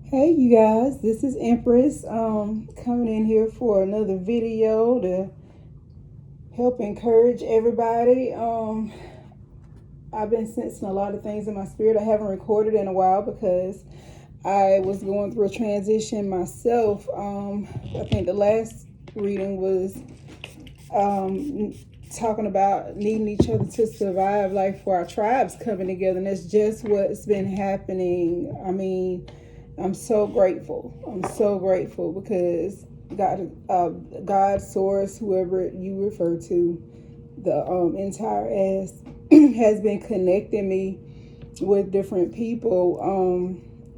Hey you guys, this is Empress coming in here for another video to help encourage everybody. I've been sensing a lot of things in my spirit. I haven't recorded in a while because I was going through a transition myself. I think the last reading was talking about needing each other to survive, like for our tribes coming together, and that's just what's been happening. I mean, I'm so grateful. I'm so grateful because God, source, whoever you refer to, the entire as has been connecting me with different people,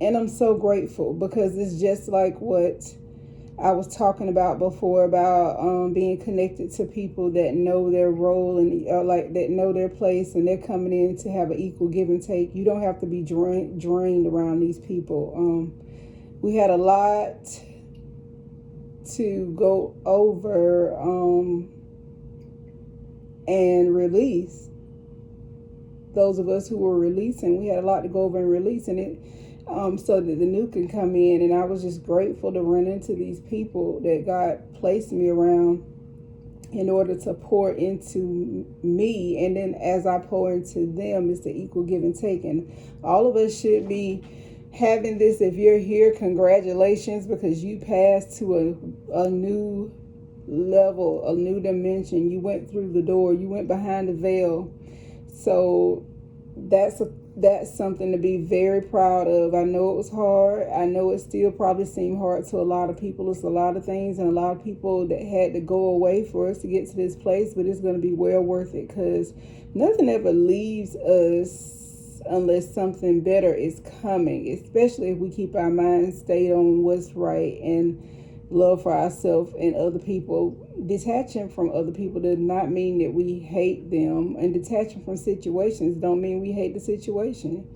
and I'm so grateful because it's just like what I was talking about before about being connected to people that know their role and like that know their place, and they're coming in to have an equal give and take. You don't have to be drained around these people. We had a lot to go over and release. Those of us who were releasing, we had a lot to go over and release, and it so that the new can come in. And I was just grateful to run into these people that God placed me around in order to pour into me, and then as I pour into them, it's the equal give and take. And all of us should be having this. If you're here, congratulations, because you passed to a new level, a new dimension. You went through the door, you went behind the veil. So that's something to be very proud of. I know it was hard. I know it still probably seemed hard to a lot of people. It's a lot of things and a lot of people that had to go away for us to get to this place, but it's going to be well worth it, because nothing ever leaves us unless something better is coming, especially if we keep our minds stayed on what's right and love for ourselves and other people. Detaching from other people does not mean that we hate them, and detaching from situations don't mean we hate the situation.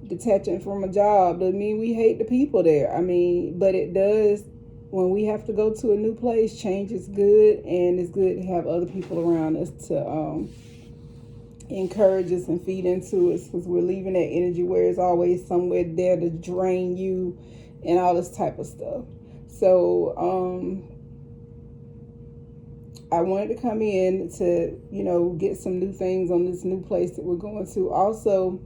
Detaching from a job doesn't mean we hate the people there. I mean, but it does when we have to go to a new place. Change is good, and it's good to have other people around us to encourage us and feed into us, because we're leaving that energy where it's always somewhere there to drain you and all this type of stuff. So I wanted to come in to, get some new things on this new place that we're going to. Also,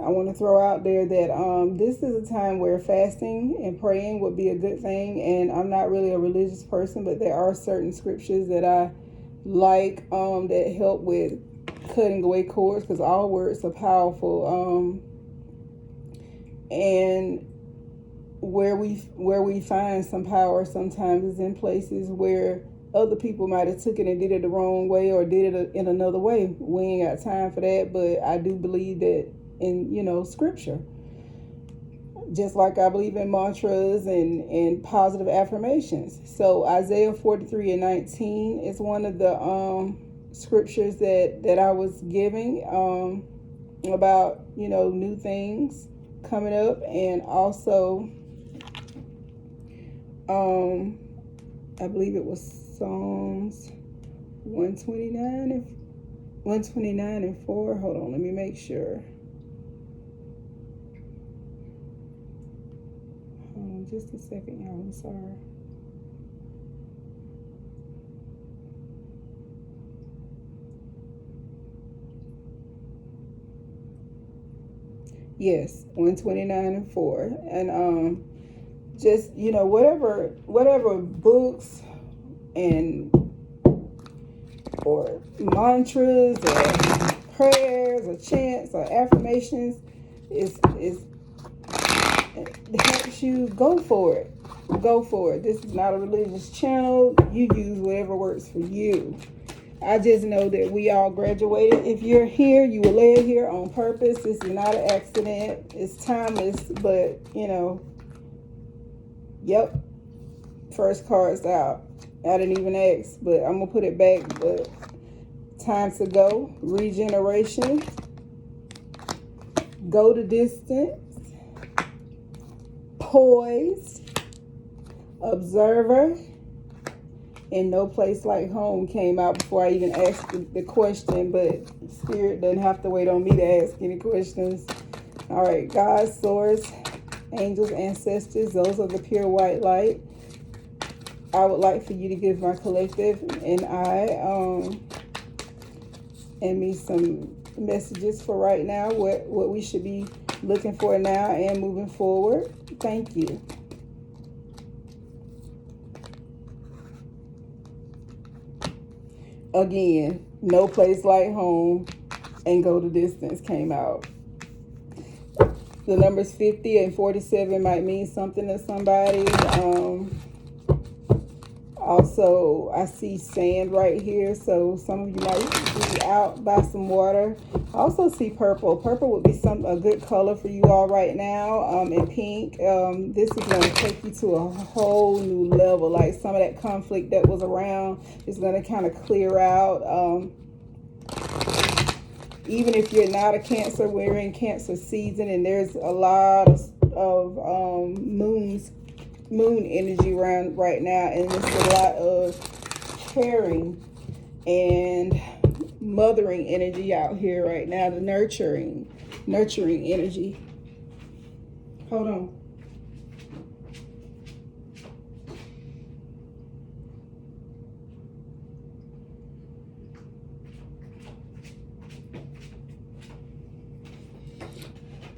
I want to throw out there that this is a time where fasting and praying would be a good thing. And I'm not really a religious person, but there are certain scriptures that I like that help with cutting away cords, because all words are powerful. And where we find some power sometimes is in places where other people might have took it and did it the wrong way or did it in another way. We ain't got time for that, but I do believe that in scripture, just like I believe in mantras and positive affirmations. So Isaiah 43:19 is one of the scriptures that I was giving about new things coming up. And also I believe it was Psalms 129 and 4. Hold on, let me make sure. Hold on just a second, y'all. I'm sorry. Yes, 129 and 4. And just whatever books and or mantras or prayers or chants or affirmations is it helps you, go for it. This is not a religious channel. You use whatever works for you. I just know that we all graduated. If you're here, you were led here on purpose. This is not an accident. It's timeless, but yep. First card's out. I didn't even ask, but I'm gonna put it back. But time to go. Regeneration. Go the distance. Poised. Observer. And no place like home came out before I even asked the question, but Spirit doesn't have to wait on me to ask any questions. All right, God, source, angels, ancestors, those are the pure white light. I would like for you to give my collective and and me some messages for right now, what we should be looking for now and moving forward. Thank you. Again, no place like home and go the distance came out. The numbers 50 and 47 might mean something to somebody. Also, I see sand right here, so some of you might be out by some water. I also see purple. Purple would be a good color for you all right now, and pink. This is going to take you to a whole new level. Like some of that conflict that was around is going to kind of clear out. Even if you're not a Cancer, we're in Cancer season, and there's a lot of moon energy around right now, and there's a lot of caring and mothering energy out here right now, the nurturing energy. Hold on.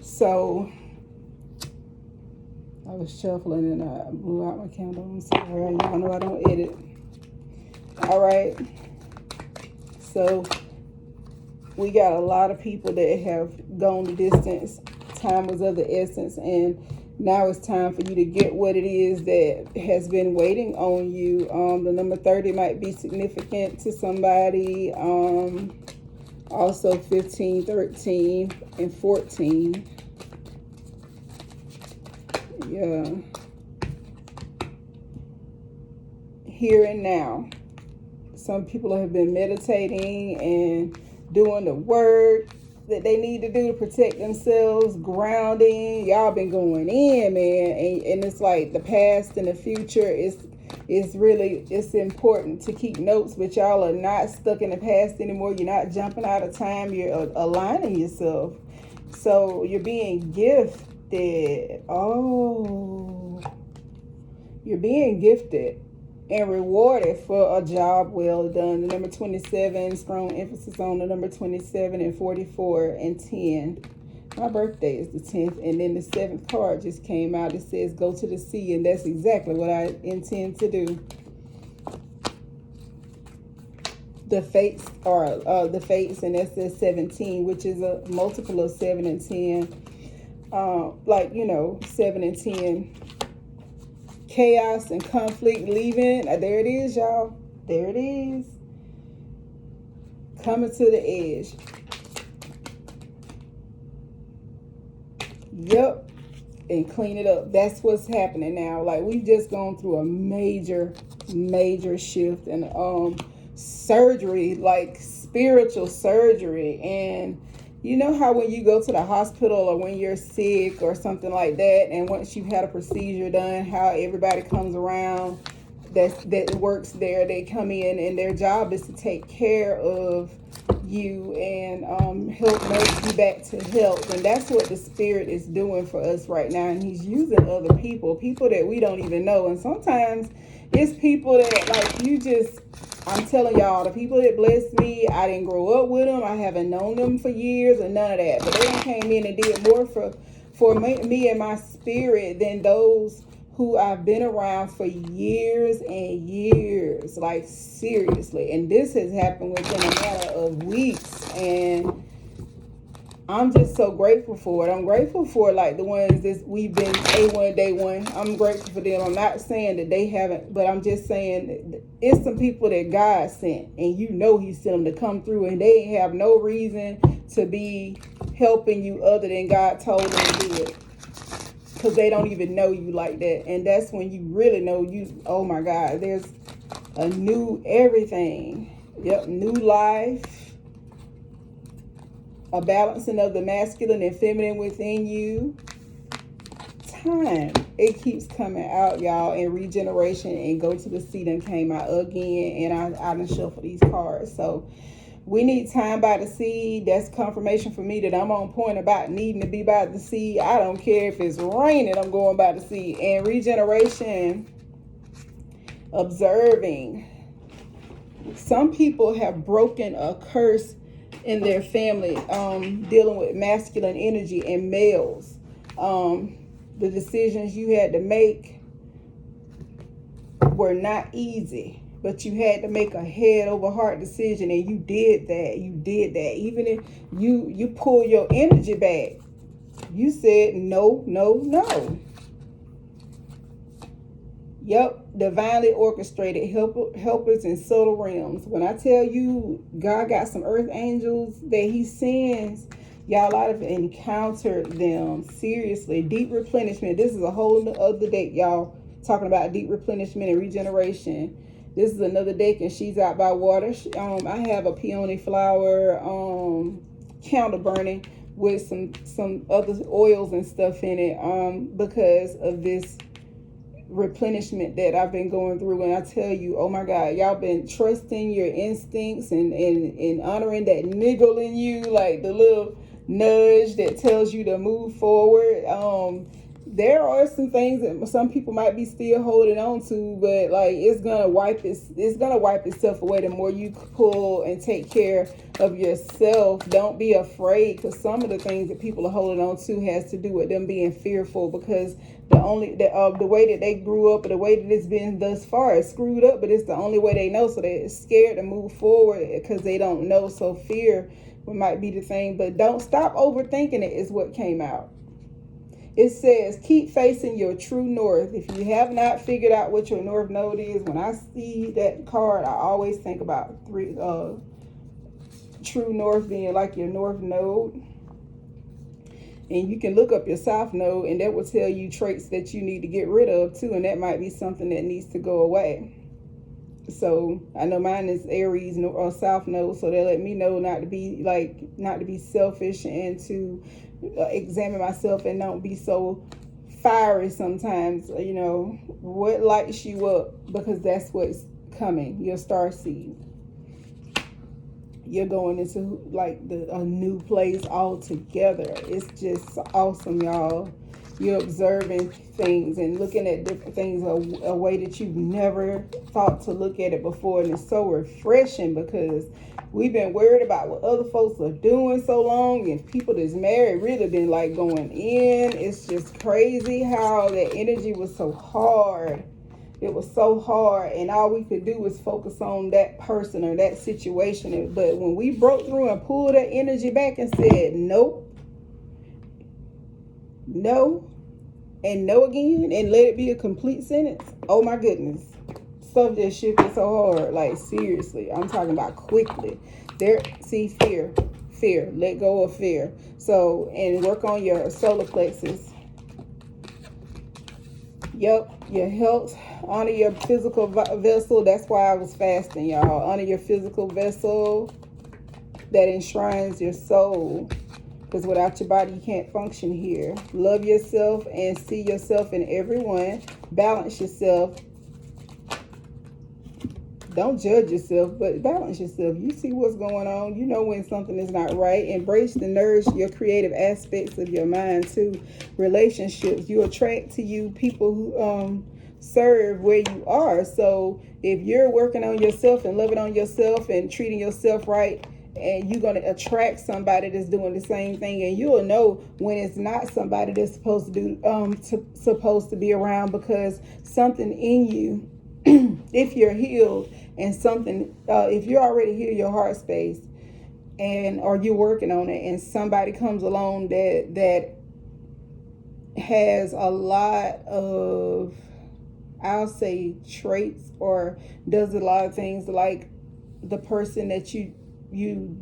So I was shuffling and I blew out my candle. I'm sorry, y'all know I don't edit. All right. So we got a lot of people that have gone the distance. Time was of the essence, and now it's time for you to get what it is that has been waiting on you. The number 30 might be significant to somebody. Also 15, 13, and 14. Yeah. Here and now. Some people have been meditating and doing the work that they need to do to protect themselves, grounding. Y'all been going in, man. And it's like the past and the future is really, it's important to keep notes, but y'all are not stuck in the past anymore. You're not jumping out of time. You're aligning yourself. So you're being gifted. Oh, you're being gifted and rewarded for a job well done. The number 27, strong emphasis on the number 27 and 44 and 10. My birthday is the 10th, and then the 7th card just came out. It says go to the sea, and that's exactly what I intend to do. The fates are the fates, and that says 17, which is a multiple of 7 and 10. Like, 7 and 10. Chaos and conflict leaving. There it is, y'all. There it is. Coming to the edge. Yep. And clean it up. That's what's happening now. Like, we've just gone through a major shift and surgery, like spiritual surgery. And you know how when you go to the hospital or when you're sick or something like that, and once you've had a procedure done, how everybody comes around that works there, they come in and their job is to take care of you and help nurse you back to health. And that's what the spirit is doing for us right now. And he's using other people that we don't even know. And sometimes it's people that, like, you just, I'm telling y'all, the people that blessed me, I didn't grow up with them. I haven't known them for years or none of that. But they came in and did more for me and my spirit than those who I've been around for years and years. Like, seriously. And this has happened within a matter of weeks. And I'm just so grateful for it. I'm grateful for, like, the ones that we've been A1 day one. I'm grateful for them. I'm not saying that they haven't, but I'm just saying it's some people that God sent, and he sent them to come through, and they have no reason to be helping you other than God told them to do it, because they don't even know you like that. And that's when you really know you. Oh my God, there's a new everything. Yep, new life. A balancing of the masculine and feminine within you. Time. It keeps coming out, y'all. And regeneration and go to the sea done came out again. And I done shuffled these cards. So We need time by the sea. That's confirmation for me that I'm on point about needing to be by the sea. I don't care if it's raining, I'm going by the sea. And regeneration, observing. Some people have broken a curse in their family, dealing with masculine energy and males. The decisions you had to make were not easy, but you had to make a head over heart decision, and you did that. Even if you pull your energy back, you said no, no, no. Yep, divinely orchestrated helpers in subtle realms. When I tell you God got some earth angels that he sends, y'all ought to encounter them. Seriously, deep replenishment. This is a whole other deck, y'all, talking about deep replenishment and regeneration. This is another deck, and she's out by water. I have a peony flower candle burning with some other oils and stuff in it, because of this replenishment that I've been going through. And I tell you, oh my God, y'all been trusting your instincts and honoring that niggle in you, like the little nudge that tells you to move forward. There are some things that some people might be still holding on to, but like it's gonna wipe itself away the more you pull and take care of yourself. Don't be afraid, because some of the things that people are holding on to has to do with them being fearful, because the way that they grew up or the way that it's been thus far is screwed up, but it's the only way they know, so they're scared to move forward because they don't know. So fear might be the thing, but don't stop overthinking it is what came out. It says, keep facing your true north. If you have not figured out what your north node is, when I see that card, I always think about true north being like your north node. And you can look up your south node, and that will tell you traits that you need to get rid of too. And that might be something that needs to go away. So I know mine is Aries or south node, so they let me know not to be selfish and to examine myself and don't be so fiery sometimes. You know, what lights you up, because that's what's coming. Your star seed. You're going into like a new place altogether. It's just awesome, y'all. You're observing things and looking at different things a way that you've never thought to look at it before. And it's so refreshing, because we've been worried about what other folks are doing so long, and people that's married really been like going in. It's just crazy how that energy was so hard. It was so hard, and all we could do was focus on that person or that situation. But when we broke through and pulled that energy back and said nope, no, and no again, and let it be a complete sentence, oh my goodness, stuff just shifted so hard. Like seriously, I'm talking about quickly. See, fear, let go of fear. So, and work on your solar plexus. Yep, your health. Honor your physical vessel. That's why I was fasting, y'all. Honor your physical vessel that enshrines your soul, because without your body you can't function here. Love yourself and see yourself in everyone. Balance yourself. Don't judge yourself, but balance yourself. You see what's going on. You know when something is not right. Embrace and nourish your creative aspects of your mind too. Relationships. You attract to you people who serve where you are. So if you're working on yourself and loving on yourself and treating yourself right, and you're going to attract somebody that's doing the same thing, and you'll know when it's not somebody that's supposed to do supposed to be around, because something in you, if you're healed, and something if you're already healed your heart space, and or you're working on it, and somebody comes along that has a lot of, I'll say, traits, or does a lot of things like the person that you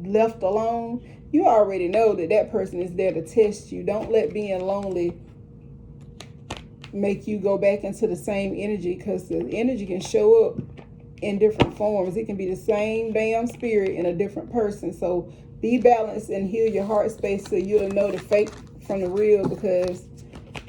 left alone, you already know that person is there to test you. Don't let being lonely make you go back into the same energy, because the energy can show up in different forms. It can be the same damn spirit in a different person. So be balanced and heal your heart space, so you'll know the fake from the real, because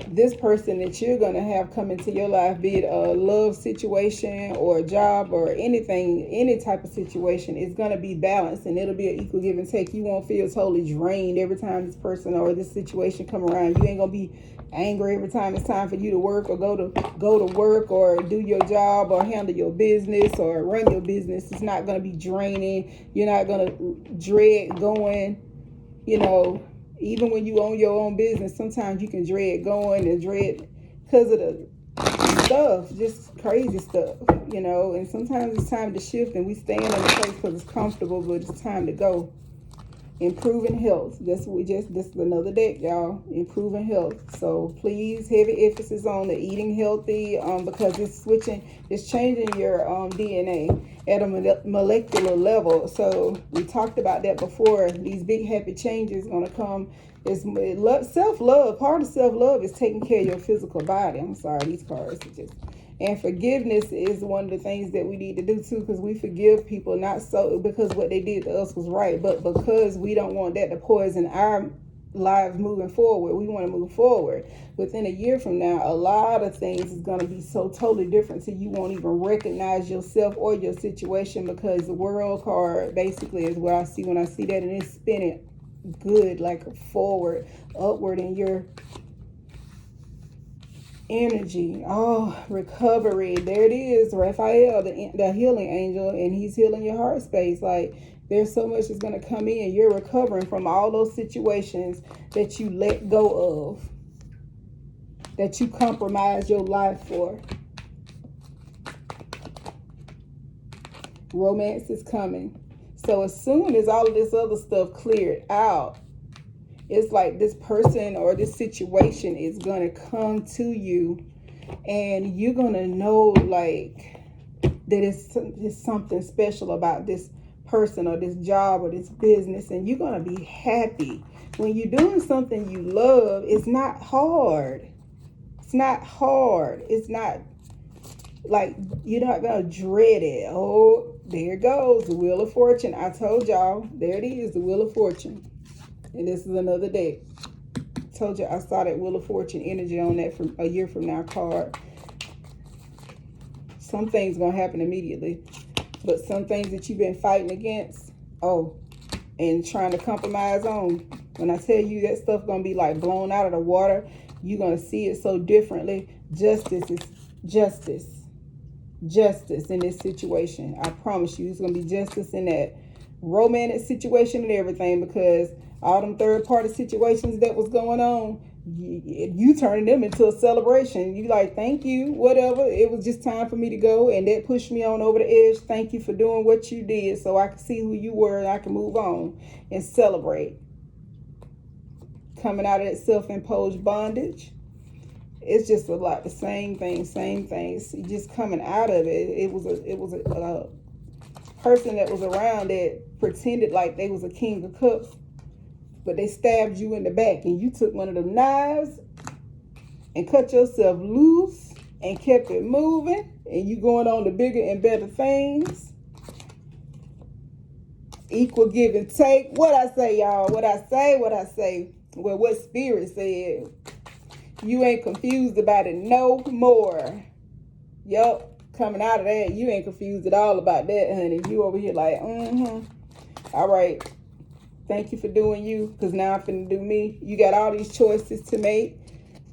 this person that you're going to have come into your life, be it a love situation or a job or anything, any type of situation, is going to be balanced, and it'll be an equal give and take. You won't feel totally drained every time this person or this situation come around. You ain't going to be angry every time it's time for you to work or go to work or do your job or handle your business or run your business. It's not going to be draining. You're not going to dread going, even when you own your own business. Sometimes you can dread going and dread because of the stuff, just crazy stuff, and sometimes it's time to shift, and we stand in a place because it's comfortable, but it's time to go. Improving health. This is another deck, y'all. Improving health. So please, heavy emphasis on the eating healthy, because it's changing your DNA at a molecular level. So we talked about that before. These big happy changes gonna come. It's self-love. Part of self-love is taking care of your physical body. I'm sorry, these cards are just. And forgiveness is one of the things that we need to do too, because we forgive people not so because what they did to us was right, but because we don't want that to poison our lives moving forward. We want to move forward. Within a year from now, a lot of things is going to be so totally different, so you won't even recognize yourself or your situation, because the world card basically is what I see when I see that, and it's spinning good, like forward, upward in your energy. Oh, recovery. There it is, Raphael, the healing angel, and he's healing your heart space. Like, there's so much that's going to come in. You're recovering from all those situations that you let go of, that you compromised your life for. Romance is coming. So as soon as all of this other stuff cleared out, it's like this person or this situation is going to come to you, and you're going to know like that it's something special about this person or this job or this business, and you're going to be happy. When you're doing something you love, it's not hard. It's not hard. It's not like you're not going to dread it. Oh, there it goes. The Wheel of Fortune. I told y'all. There it is. The Wheel of Fortune. And this is another deck. Told you I saw that Wheel of Fortune energy on that from a year from now card. Some things gonna happen immediately, but some things that you've been fighting against, and trying to compromise on, when I tell you that stuff gonna be like blown out of the water, you're gonna see it so differently. Justice in this situation. I promise you, it's gonna be justice in that romantic situation and everything, because all them third-party situations that was going on, you turning them into a celebration. You like, thank you, whatever. It was just time for me to go, and that pushed me on over the edge. Thank you for doing what you did, so I can see who you were, and I can move on and celebrate. Coming out of that self-imposed bondage. It's just a lot, the same things. Just coming out of it. It was a person that was around that pretended like they was a king of cups, but they stabbed you in the back, and you took one of them knives and cut yourself loose and kept it moving, and you going on to bigger and better things. Equal give and take. What I say, y'all? What I say? Well, what Spirit said. You ain't confused about it no more. Yup. Coming out of that, you ain't confused at all about that, honey. You over here like, all right. Thank you for doing you, because now I'm finna do me. You got all these choices to make.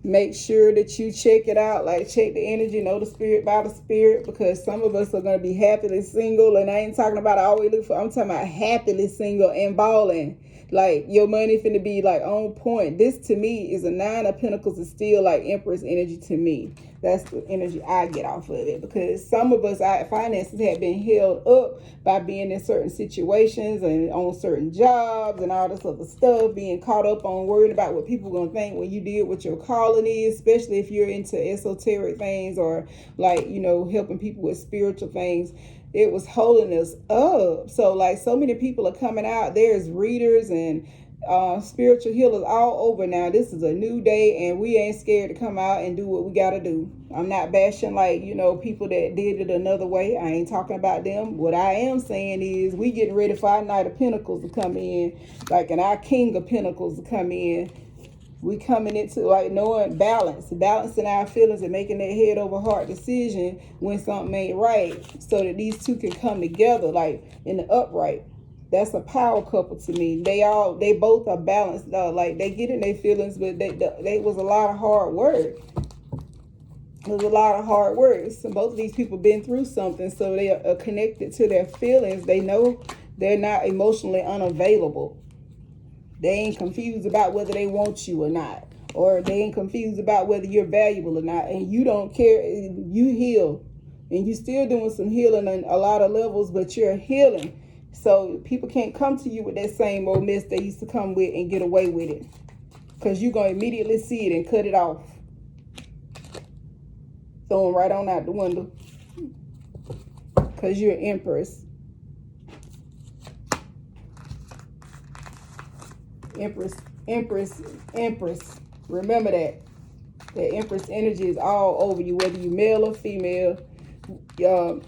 Make sure that you check it out. Like, check the energy, know the spirit by the spirit, because some of us are going to be happily single. And I ain't talking about always look for, I'm talking about happily single and balling. Like, your money finna be like on point. This to me is a 9 of Pentacles, is still like Empress energy to me. That's the energy I get off of it, because some of us, our finances have been held up by being in certain situations and on certain jobs and all this other stuff, being caught up on worrying about what people are going to think when you did what your calling is, especially if you're into esoteric things or like, helping people with spiritual things. It was holding us up. So like, so many people are coming out. There's readers and spiritual healers all over now. This is a new day, and we ain't scared to come out and do what we gotta do. I'm not bashing like, people that did it another way. I ain't talking about them. What I am saying is we getting ready for our Knight of Pentacles to come in, like, and our King of Pentacles to come in. We coming into like knowing balancing our feelings and making that head over heart decision when something ain't right, so that these two can come together like in the upright. That's a power couple to me. They both are balanced. Like they get in their feelings, but they was a lot of hard work. It was a lot of hard work. So both of these people been through something, so they are connected to their feelings. They know they're not emotionally unavailable. They ain't confused about whether they want you or not, or they ain't confused about whether you're valuable or not. And you don't care. You heal, and you still doing some healing on a lot of levels, but you're healing. So people can't come to you with that same old mess they used to come with and get away with it, because you're going to immediately see it and cut it off. Throw them right on out the window, because you're an empress. Empress. Remember that. That empress energy is all over you, whether you male or female. That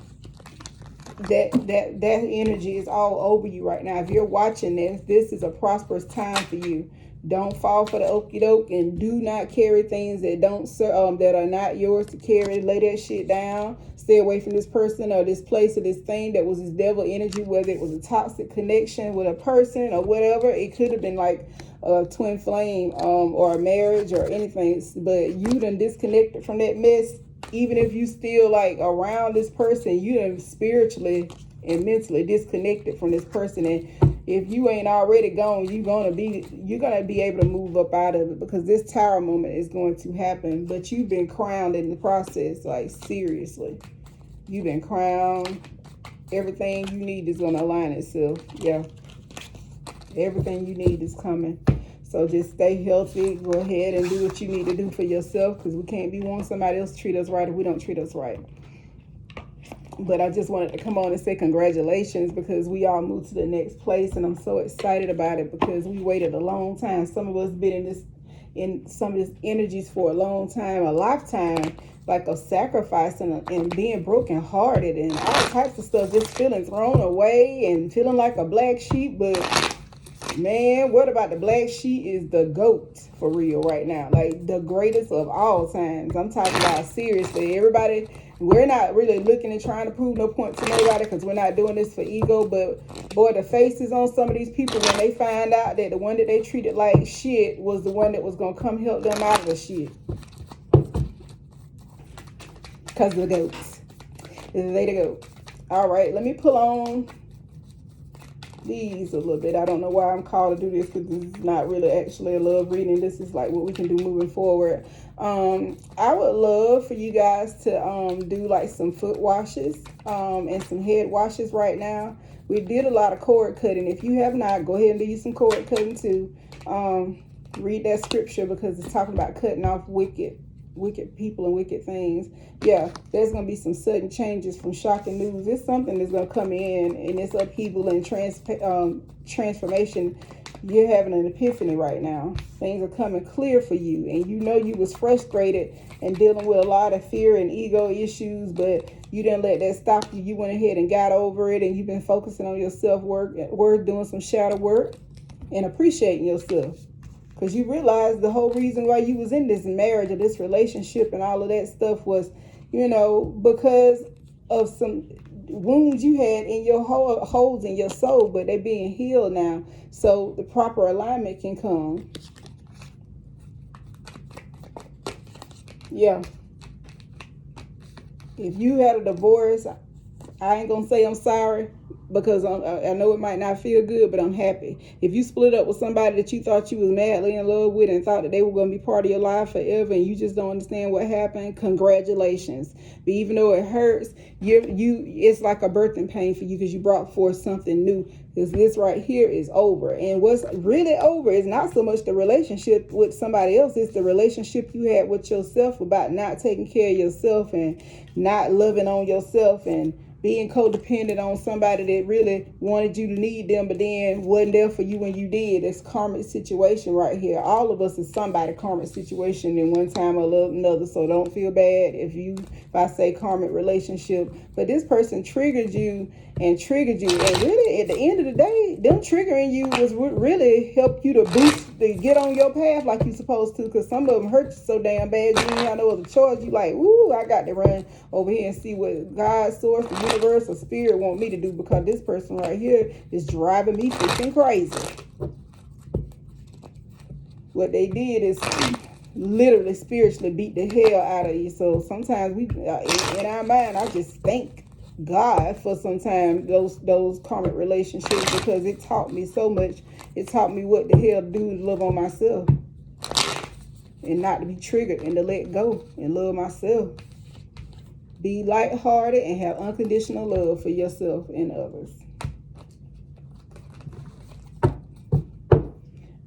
energy is all over you right now. If you're watching this is a prosperous time for you. Don't fall for the okie doke, and do not carry things that that are not yours to carry. Lay that shit down. Stay away from this person or this place or this thing that was this devil energy, whether it was a toxic connection with a person or whatever. It could have been like a twin flame or a marriage or anything, but you done disconnected from that mess. Even if you still like around this person, you done spiritually and mentally disconnected from this person. And if you ain't already gone, you're gonna be able to move up out of it, because this tower moment is going to happen. But you've been crowned in the process. Like seriously, you've been crowned. Everything you need is gonna align itself. Yeah, everything you need is coming. So just stay healthy. Go ahead and do what you need to do for yourself, because we can't be wanting somebody else to treat us right if we don't treat us right. But I just wanted to come on and say congratulations, because we all moved to the next place, and I'm so excited about it, because we waited a long time. Some of us been in some of these energies for a long time, a lifetime, like of sacrifice and being brokenhearted and all types of stuff, just feeling thrown away and feeling like a black sheep. But man, what about the black sheep is the GOAT for real right now, like the greatest of all times. I'm talking about seriously. Everybody, we're not really looking and trying to prove no point to nobody, because we're not doing this for ego. But boy, the faces on some of these people when they find out that the one that they treated like shit was the one that was gonna come help them out of the shit, because of the GOATs. They the GOAT. All right, let me pull on these a little bit. I don't know why I'm called to do this, because this is not really actually a love reading. This is like what we can do moving forward. I would love for you guys to do like some foot washes and some head washes right now. We did a lot of cord cutting. If you have not, go ahead and do you some cord cutting too. Read that scripture, because it's talking about cutting off wicked people and wicked things. Yeah, there's going to be some sudden changes from shocking news. It's something that's going to come in, and it's upheaval and transformation. You're having an epiphany right now. Things are coming clear for you, and you know you was frustrated and dealing with a lot of fear and ego issues, but you didn't let that stop you. You went ahead and got over it, and you've been focusing on your self-work, doing some shadow work and appreciating yourself. Because you realize the whole reason why you was in this marriage or this relationship and all of that stuff was, because of some wounds you had in your holes in your soul, but they're being healed now. So the proper alignment can come. Yeah. If you had a divorce, I ain't going to say I'm sorry, because I know it might not feel good, but I'm happy. If you split up with somebody that you thought you was madly in love with and thought that they were going to be part of your life forever, and you just don't understand what happened, congratulations. But even though it hurts, it's like a birthing pain for you, because you brought forth something new. Because this right here is over. And what's really over is not so much the relationship with somebody else, it's the relationship you had with yourself, about not taking care of yourself and not loving on yourself and being codependent on somebody that really wanted you to need them, but then wasn't there for you when you did. It's karmic situation right here. All of us is somebody karmic situation in one time or another. So don't feel bad if I say karmic relationship. But this person triggered you. And really, at the end of the day, them triggering you was really help you to boost to get on your path like you supposed to, because some of them hurt you so damn bad you ain't have no other choice. You like, ooh, I got to run over here and see what God, source, the universe, or spirit want me to do, because this person right here is driving me freaking crazy. What they did is literally spiritually beat the hell out of you. So sometimes we, in our mind, I just thank God for sometimes those karmic relationships, because it taught me so much. It taught me what the hell to do to love on myself and not to be triggered, and to let go and love myself. Be lighthearted and have unconditional love for yourself and others.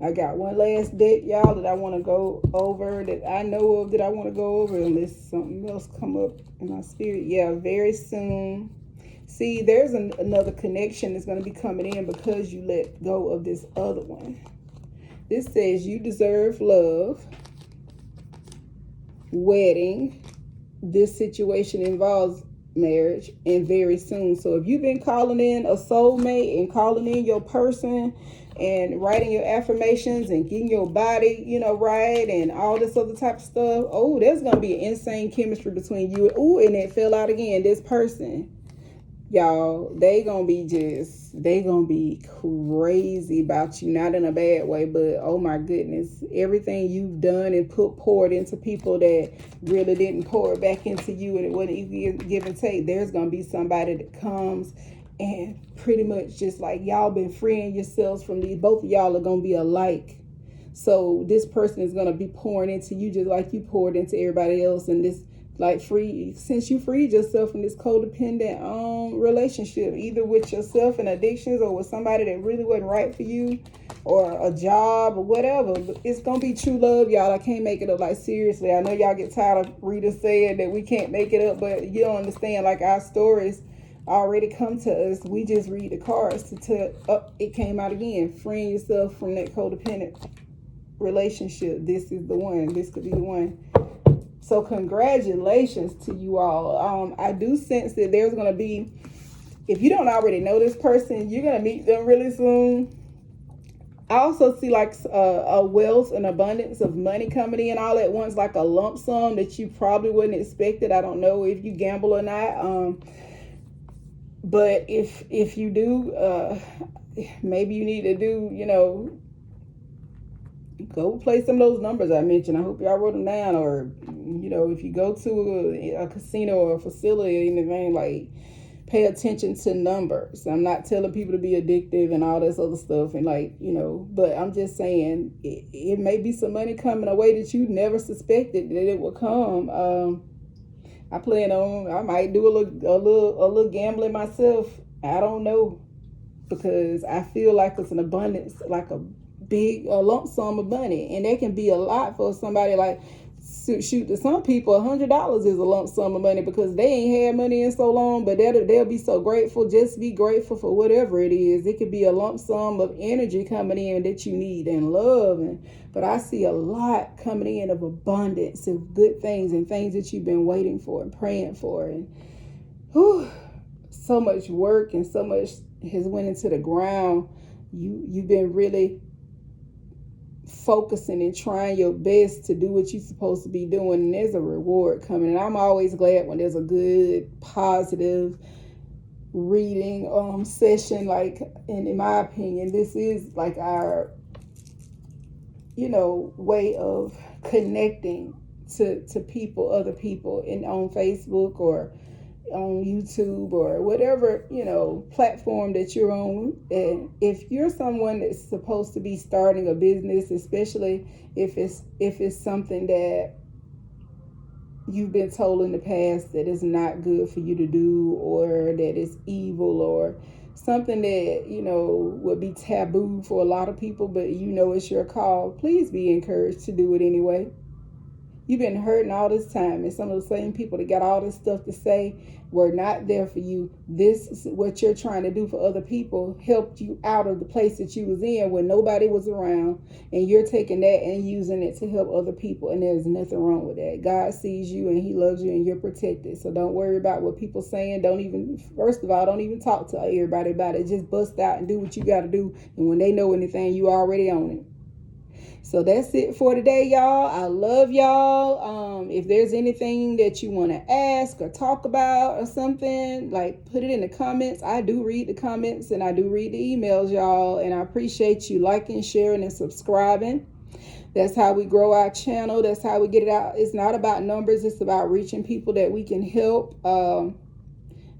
I got one last deck, y'all, that I want to go over, that I know of that I want to go over, unless something else come up in my spirit. Yeah, very soon. See, there's another connection that's going to be coming in because you let go of this other one. This says you deserve love, wedding. This situation involves marriage, and very soon. So if you've been calling in a soulmate and calling in your person and writing your affirmations and getting your body, right, and all this other type of stuff, oh, there's going to be an insane chemistry between you. Oh, and it fell out again. This person, y'all, they gonna be crazy about you, not in a bad way, but oh my goodness, everything you've done and poured into people that really didn't pour it back into you, and it wasn't easy give and take. There's gonna be somebody that comes and pretty much just like y'all been freeing yourselves from these. Both of y'all are gonna be alike. So this person is gonna be pouring into you just like you poured into everybody else, and this, like, since you freed yourself from this codependent relationship, either with yourself and addictions, or with somebody that really wasn't right for you, or a job or whatever. It's gonna be true love, y'all. I can't make it up. Like, seriously, I know y'all get tired of readers saying that we can't make it up, but you don't understand. Like, our stories already come to us. We just read the cards to tell, it came out again. Freeing yourself from that codependent relationship. This is the one. This could be the one. So congratulations to you all. I do sense that there's going to be, if you don't already know this person, you're going to meet them really soon. I also see like a wealth and abundance of money coming in all at once, like a lump sum that you probably wouldn't expect it. I don't know if you gamble or not. But if you do, maybe you need to do, go play some of those numbers I mentioned. I hope y'all wrote them down. Or, if you go to a casino or a facility, anything, like, pay attention to numbers. I'm not telling people to be addictive and all this other stuff, and but I'm just saying it may be some money coming away that you never suspected that it would come. I might do a little gambling myself. I don't know, because I feel like it's an abundance, like a big lump sum of money, and that can be a lot for somebody. Like, shoot, to some people $100 is a lump sum of money, because they ain't had money in so long, but they'll be so grateful. Just be grateful for whatever it is. It could be a lump sum of energy coming in that you need, and love, but I see a lot coming in of abundance of good things and things that you've been waiting for and praying for, and so much work and so much has went into the ground. You've been really focusing and trying your best to do what you're supposed to be doing, and there's a reward coming. And I'm always glad when there's a good, positive reading session. Like, and in my opinion, this is like our way of connecting to people, other people, on Facebook or on YouTube or whatever platform that you're on. And if you're someone that's supposed to be starting a business, especially if it's something that you've been told in the past that is not good for you to do, or that is evil, or something that would be taboo for a lot of people, but it's your call, please be encouraged to do it anyway. You've been hurting all this time, and some of the same people that got all this stuff to say were not there for you. This, what you're trying to do for other people, helped you out of the place that you was in when nobody was around, and you're taking that and using it to help other people, and there's nothing wrong with that. God sees you, and he loves you, and you're protected. So don't worry about what people saying. First of all, don't even talk to everybody about it. Just bust out and do what you got to do, and when they know anything, you already own it. So that's it for today, y'all. I love y'all. If there's anything that you want to ask or talk about or something, like put it in the comments. I do read the comments and I do read the emails, y'all. And I appreciate you liking, sharing, and subscribing. That's how we grow our channel. That's how we get it out. It's not about numbers. It's about reaching people that we can help.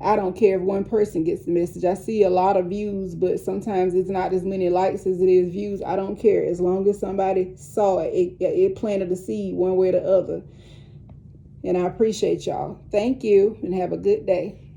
I don't care if one person gets the message. I see a lot of views, but sometimes it's not as many likes as it is views. I don't care. As long as somebody saw it, it planted a seed one way or the other. And I appreciate y'all. Thank you and have a good day.